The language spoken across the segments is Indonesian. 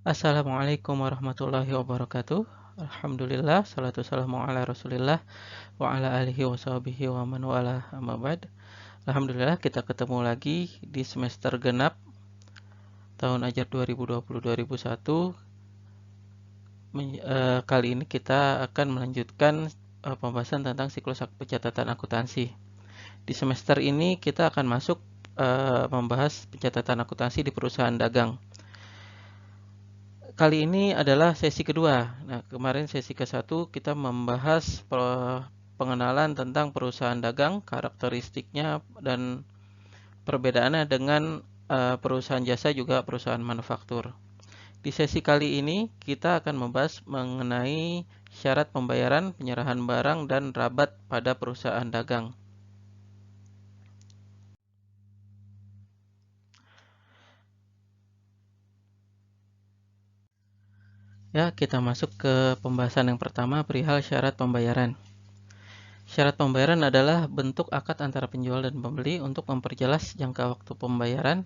Assalamualaikum warahmatullahi wabarakatuh. Alhamdulillah, salatu wassalamu ala rasulillah wa ala alihi wa sahbihi wa man wala amma ba'd. Alhamdulillah kita ketemu lagi di semester genap tahun ajar 2020-2021. Kali ini kita akan melanjutkan pembahasan tentang siklus pencatatan akuntansi. Di semester ini kita akan masuk membahas pencatatan akuntansi di perusahaan dagang. Kali ini adalah sesi kedua. Nah, kemarin sesi ke-1 kita membahas pengenalan tentang perusahaan dagang, karakteristiknya dan perbedaannya dengan perusahaan jasa juga perusahaan manufaktur. Di sesi kali ini kita akan membahas mengenai syarat pembayaran, penyerahan barang, dan rabat pada perusahaan dagang. Ya, kita masuk ke pembahasan yang pertama, perihal syarat pembayaran. Syarat pembayaran adalah bentuk akad antara penjual dan pembeli untuk memperjelas jangka waktu pembayaran,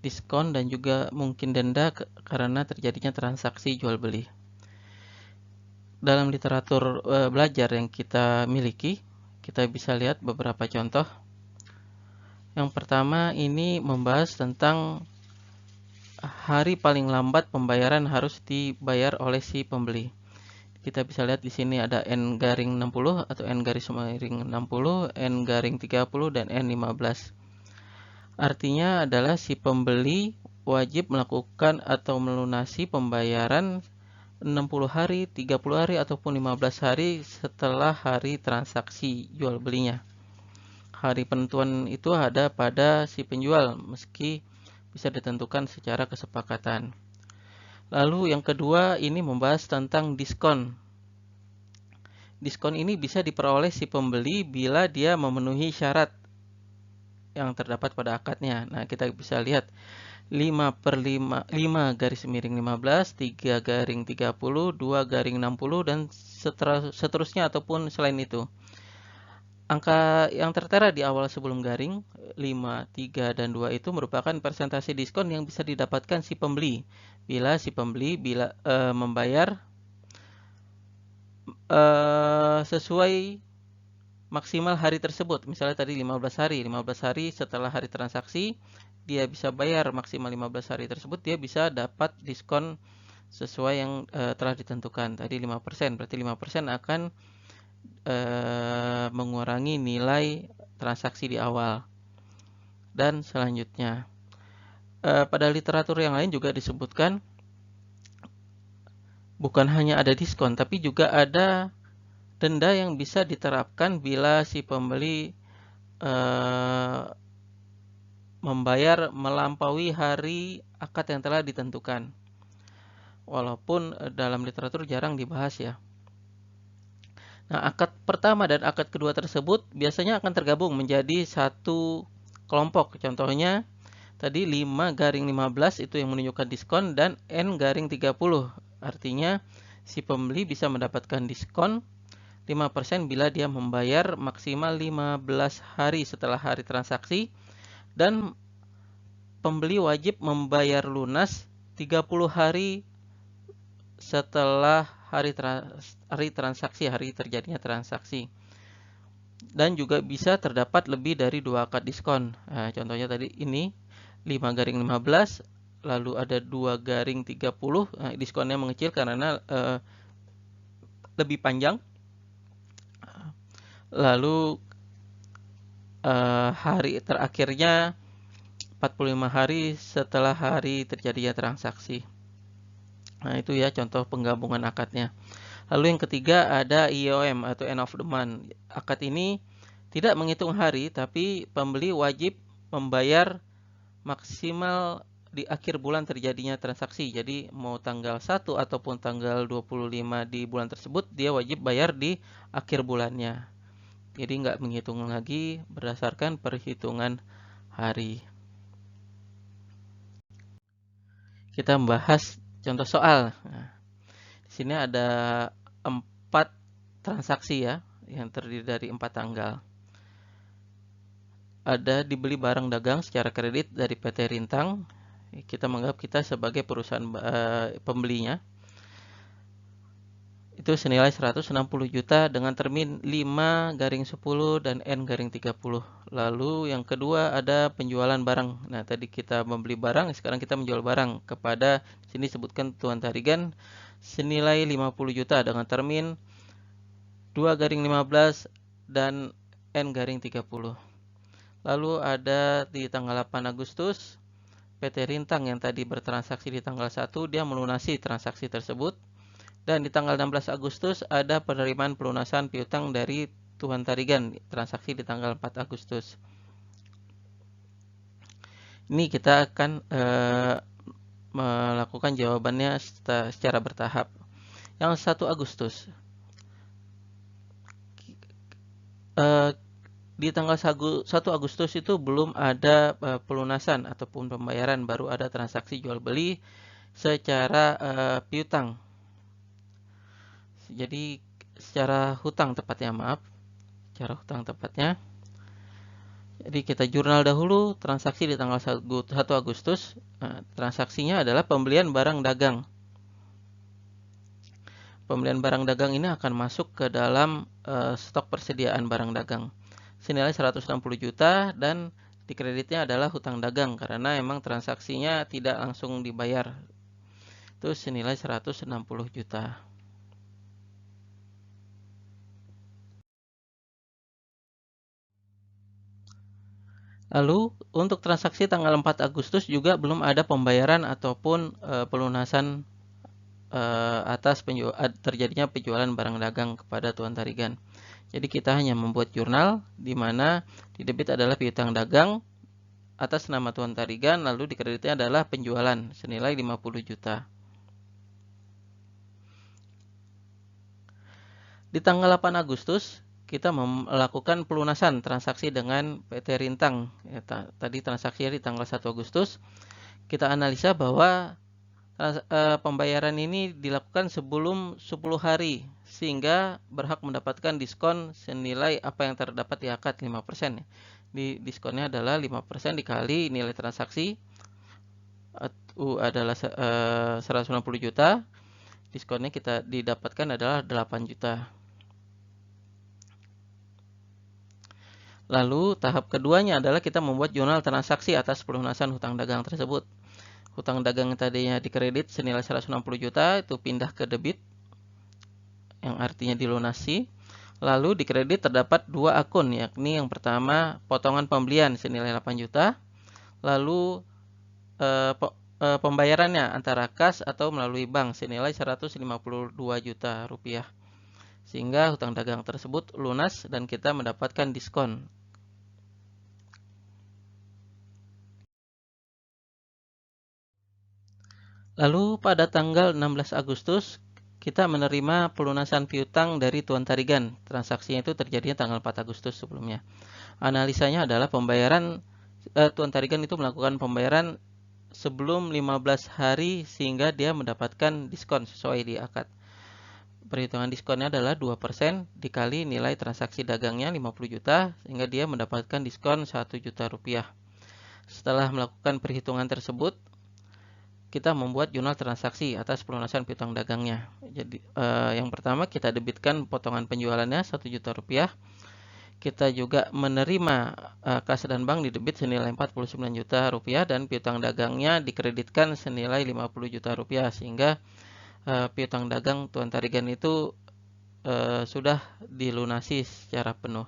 diskon, dan juga mungkin denda karena terjadinya transaksi jual beli. Dalam literatur belajar yang kita miliki, kita bisa lihat beberapa contoh. Yang pertama ini membahas tentang hari paling lambat pembayaran harus dibayar oleh si pembeli. Kita bisa lihat di sini ada N-60 atau N-60, N-30, dan N15. Artinya adalah si pembeli wajib melakukan atau melunasi pembayaran 60 hari, 30 hari, ataupun 15 hari setelah hari transaksi jual belinya. Hari penentuan itu ada pada si penjual, meski bisa ditentukan secara kesepakatan. Lalu yang kedua ini membahas tentang diskon. Diskon ini bisa diperoleh si pembeli bila dia memenuhi syarat yang terdapat pada akadnya. Nah, kita bisa lihat 5/5, 5/15, 3/30, 2/60, dan seterusnya ataupun selain itu. Angka yang tertera di awal sebelum garing 5, 3, dan 2 itu merupakan persentase diskon yang bisa didapatkan si pembeli bila si pembeli membayar sesuai maksimal hari tersebut. Misalnya tadi 15 hari setelah hari transaksi dia bisa bayar maksimal 15 hari tersebut, dia bisa dapat diskon sesuai yang telah ditentukan. Tadi 5%, berarti 5% akan mengurangi nilai transaksi di awal. Dan selanjutnya, pada literatur yang lain juga disebutkan bukan hanya ada diskon, tapi juga ada denda yang bisa diterapkan bila si pembeli membayar melampaui hari akad yang telah ditentukan. Walaupun dalam literatur jarang dibahas ya. Nah, akad pertama dan akad kedua tersebut biasanya akan tergabung menjadi satu kelompok. Contohnya tadi 5/15 itu yang menunjukkan diskon, dan N/30. Artinya si pembeli bisa mendapatkan diskon 5% bila dia membayar maksimal 15 hari setelah hari transaksi, dan pembeli wajib membayar lunas 30 hari setelah hari transaksi, hari terjadinya transaksi. Dan juga bisa terdapat lebih dari 2 akad diskon. Nah, contohnya tadi ini 5/15, lalu ada 2/30. Nah, diskonnya mengecil karena lebih panjang. Lalu hari terakhirnya 45 hari setelah hari terjadinya transaksi. Nah, itu ya contoh penggabungan akadnya. Lalu yang ketiga ada IOM atau end of the month. Akad ini tidak menghitung hari, tapi pembeli wajib membayar maksimal di akhir bulan terjadinya transaksi. Jadi mau tanggal 1 ataupun tanggal 25 di bulan tersebut, dia wajib bayar di akhir bulannya. Jadi nggak menghitung lagi berdasarkan perhitungan hari. Kita membahas contoh soal. Nah, di sini ada 4 transaksi ya, yang terdiri dari 4 tanggal. Ada dibeli barang dagang secara kredit dari PT Rintang Kita menganggap kita sebagai perusahaan pembelinya. Itu senilai 160 juta dengan termin 5/10 dan N/30. Lalu yang kedua ada penjualan barang. Nah, tadi kita membeli barang, sekarang kita menjual barang kepada, sini sebutkan Tuan Tarigan, senilai 50 juta dengan termin 2/15 dan N/30. Lalu ada di tanggal 8 Agustus, PT Rintang yang tadi bertransaksi di tanggal 1, dia melunasi transaksi tersebut. Dan di tanggal 16 Agustus ada penerimaan pelunasan piutang dari Tuan Tarigan, transaksi di tanggal 4 Agustus. Ini kita akan melakukan jawabannya secara bertahap. Yang 1 Agustus. Di tanggal 1 Agustus itu belum ada pelunasan ataupun pembayaran, baru ada transaksi jual beli secara piutang. Jadi secara hutang tepatnya, secara hutang tepatnya. Jadi kita jurnal dahulu transaksi di tanggal 1 Agustus. Transaksinya adalah pembelian barang dagang. Pembelian barang dagang ini akan masuk ke dalam stok persediaan barang dagang. Senilai 160 juta dan dikreditnya adalah hutang dagang karena memang transaksinya tidak langsung dibayar. Itu senilai 160 juta. Lalu untuk transaksi tanggal 4 Agustus juga belum ada pembayaran ataupun pelunasan atas terjadinya penjualan barang dagang kepada Tuan Tarigan. Jadi kita hanya membuat jurnal di mana di debit adalah piutang dagang atas nama Tuan Tarigan, lalu di kreditnya adalah penjualan senilai 50 juta. Di tanggal 8 Agustus kita melakukan pelunasan transaksi dengan PT Rintang. Tadi transaksinya di tanggal 1 Agustus. Kita analisa bahwa pembayaran ini dilakukan sebelum 10 hari sehingga berhak mendapatkan diskon senilai apa yang terdapat di akad 5%. Di diskonnya adalah 5% dikali nilai transaksi adalah 190 juta. Diskonnya kita didapatkan adalah 8 juta. Lalu tahap keduanya adalah kita membuat jurnal transaksi atas pelunasan hutang dagang tersebut. Hutang dagang yang tadinya dikredit senilai 160 juta itu pindah ke debit, yang artinya dilunasi. Lalu di kredit terdapat 2 akun, yakni yang pertama potongan pembelian senilai 8 juta. Lalu pembayarannya antara kas atau melalui bank senilai 152 juta rupiah. Sehingga hutang dagang tersebut lunas dan kita mendapatkan diskon. Lalu pada tanggal 16 Agustus kita menerima pelunasan piutang dari Tuan Tarigan. Transaksinya itu terjadinya tanggal 4 Agustus sebelumnya. Analisanya adalah pembayaran Tuan Tarigan itu melakukan pembayaran sebelum 15 hari sehingga dia mendapatkan diskon sesuai di akad. Perhitungan diskonnya adalah 2% dikali nilai transaksi dagangnya 50 juta sehingga dia mendapatkan diskon 1 juta rupiah. Setelah melakukan perhitungan tersebut, kita membuat jurnal transaksi atas pelunasan piutang dagangnya. Jadi yang pertama kita debitkan potongan penjualannya 1 juta rupiah. Kita juga menerima kas dan bank di debit senilai 49 juta rupiah dan piutang dagangnya dikreditkan senilai 50 juta rupiah sehingga piutang dagang Tuan Tarigan itu sudah dilunasi secara penuh.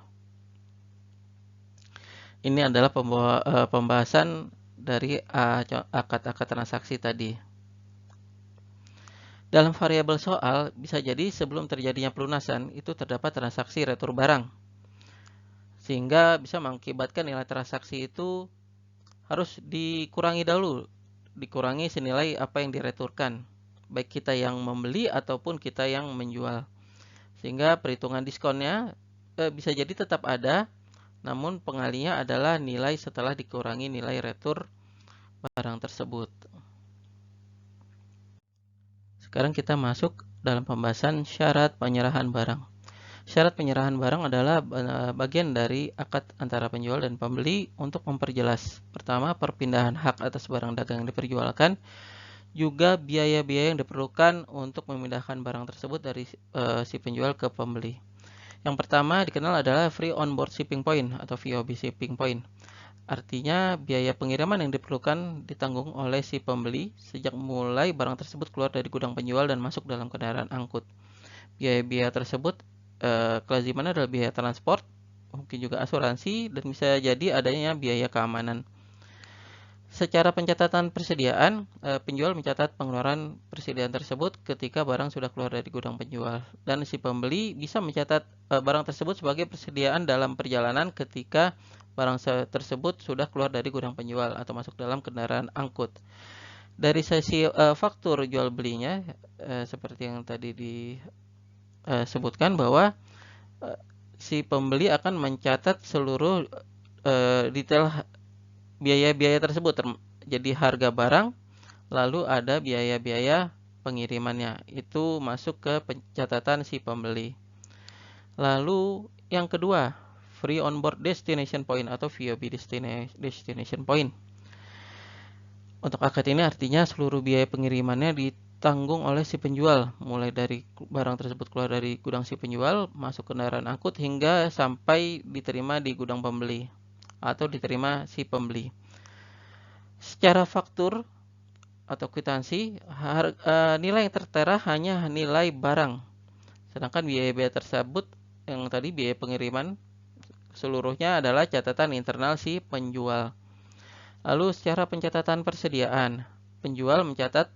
Ini adalah pembahasan dari akad-akad transaksi tadi. Dalam variabel soal, bisa jadi sebelum terjadinya pelunasan itu terdapat transaksi retur barang. Sehingga bisa mengakibatkan nilai transaksi itu harus dikurangi dahulu. Dikurangi senilai apa yang direturkan. Baik kita yang membeli ataupun kita yang menjual. Sehingga perhitungan diskonnya bisa jadi tetap ada, namun pengalinya adalah nilai setelah dikurangi nilai retur barang tersebut. Sekarang kita masuk dalam pembahasan syarat penyerahan barang. Syarat penyerahan barang adalah bagian dari akad antara penjual dan pembeli untuk memperjelas. Pertama, perpindahan hak atas barang dagang yang diperjualkan, juga biaya-biaya yang diperlukan untuk memindahkan barang tersebut dari si penjual ke pembeli. Yang pertama dikenal adalah Free On Board Shipping Point atau VOB Shipping Point. Artinya biaya pengiriman yang diperlukan ditanggung oleh si pembeli sejak mulai barang tersebut keluar dari gudang penjual dan masuk dalam kendaraan angkut. Biaya-biaya tersebut kelazimannya adalah biaya transport, mungkin juga asuransi, dan bisa jadi adanya biaya keamanan. Secara pencatatan persediaan, penjual mencatat pengeluaran persediaan tersebut ketika barang sudah keluar dari gudang penjual, dan si pembeli bisa mencatat barang tersebut sebagai persediaan dalam perjalanan ketika barang tersebut sudah keluar dari gudang penjual atau masuk dalam kendaraan angkut. Dari sisi faktur jual belinya, seperti yang tadi disebutkan bahwa si pembeli akan mencatat seluruh detail biaya-biaya tersebut, jadi harga barang, lalu ada biaya-biaya pengirimannya, itu masuk ke pencatatan si pembeli. Lalu yang kedua, Free On Board Destination Point atau VOB Destination Point. Untuk akad ini artinya seluruh biaya pengirimannya ditanggung oleh si penjual, mulai dari barang tersebut keluar dari gudang si penjual, masuk kendaraan angkut, hingga sampai diterima di gudang pembeli atau diterima si pembeli. Secara faktur atau kwitansi, nilai yang tertera hanya nilai barang, sedangkan biaya-biaya tersebut yang tadi biaya pengiriman seluruhnya adalah catatan internal si penjual. Lalu secara pencatatan persediaan, penjual mencatat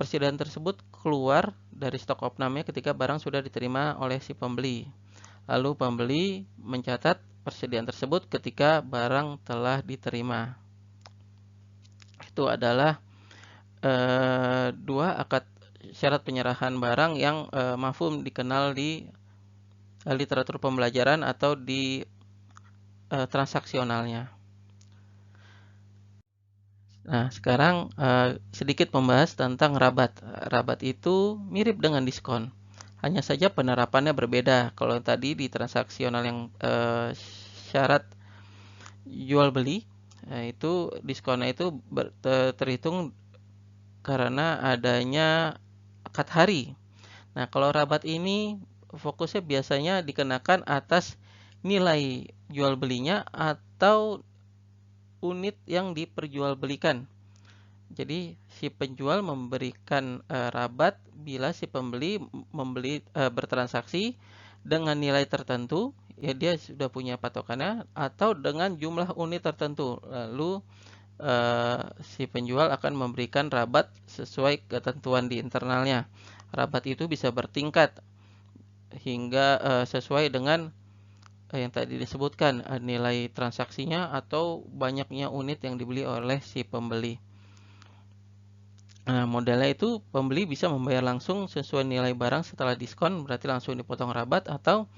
persediaan tersebut keluar dari stok opnamnya ketika barang sudah diterima oleh si pembeli. Lalu pembeli mencatat persediaan tersebut ketika barang telah diterima. Itu adalah dua akad syarat penyerahan barang yang mafhum dikenal di literatur pembelajaran atau di transaksionalnya. Nah, sekarang sedikit membahas tentang rabat. Rabat itu mirip dengan diskon, hanya saja penerapannya berbeda. Kalau tadi di transaksional yang syarat jual beli, itu diskonnya itu terhitung karena adanya akad hari. Nah, kalau rabat ini fokusnya biasanya dikenakan atas nilai jual belinya atau unit yang diperjualbelikan. Jadi si penjual memberikan rabat bila si pembeli bertransaksi dengan nilai tertentu, ya dia sudah punya patokannya, atau dengan jumlah unit tertentu. Lalu si penjual akan memberikan rabat sesuai ketentuan di internalnya. Rabat itu bisa bertingkat hingga sesuai dengan yang tadi disebutkan, nilai transaksinya atau banyaknya unit yang dibeli oleh si pembeli. Nah, modelnya itu pembeli bisa membayar langsung sesuai nilai barang setelah diskon, berarti langsung dipotong rabat, atau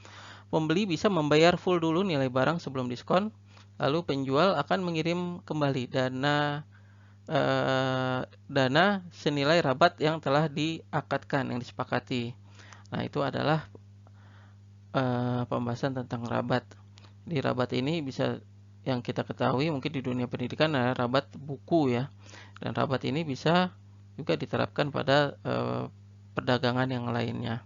pembeli bisa membayar full dulu nilai barang sebelum diskon, lalu penjual akan mengirim kembali dana senilai rabat yang telah diakadkan, yang disepakati. Nah, itu adalah pembahasan tentang rabat. Di rabat ini bisa yang kita ketahui mungkin di dunia pendidikan adalah rabat buku ya. Dan rabat ini bisa juga diterapkan pada perdagangan yang lainnya.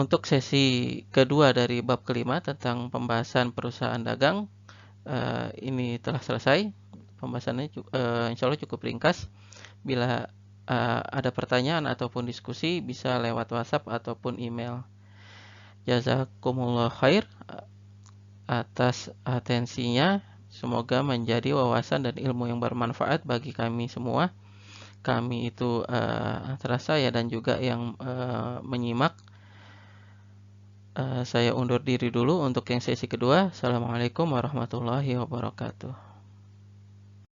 Untuk sesi kedua dari bab kelima tentang pembahasan perusahaan dagang ini telah selesai. Pembahasannya insya Allah cukup ringkas. Bila ada pertanyaan ataupun diskusi bisa lewat WhatsApp ataupun email. Jazakumullah khair atas atensinya. Semoga menjadi wawasan dan ilmu yang bermanfaat bagi kami semua. Kami itu antara saya dan juga yang menyimak. Saya undur diri dulu untuk yang sesi kedua. Assalamualaikum warahmatullahi wabarakatuh.